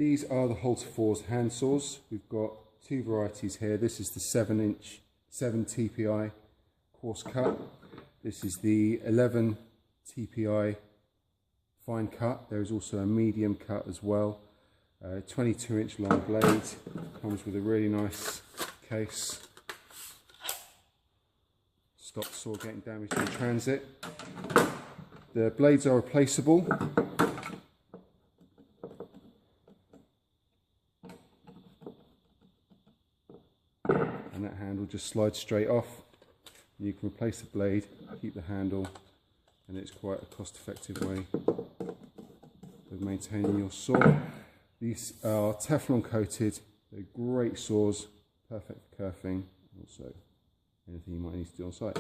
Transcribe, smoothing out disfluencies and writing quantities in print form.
These are the Hultafors hand saws. We've got two varieties here. This is the 7 TPI coarse cut. This is the 11 TPI fine cut. There is also a medium cut as well. 22-inch long blade. Comes with a really nice case. Stop the saw getting damaged in transit. The blades are replaceable. And that handle just slides straight off. You can replace the blade, keep the handle, and it's quite a cost-effective way of maintaining your saw. These are Teflon coated. They're great saws, perfect for kerfing. Also, anything you might need to do on site.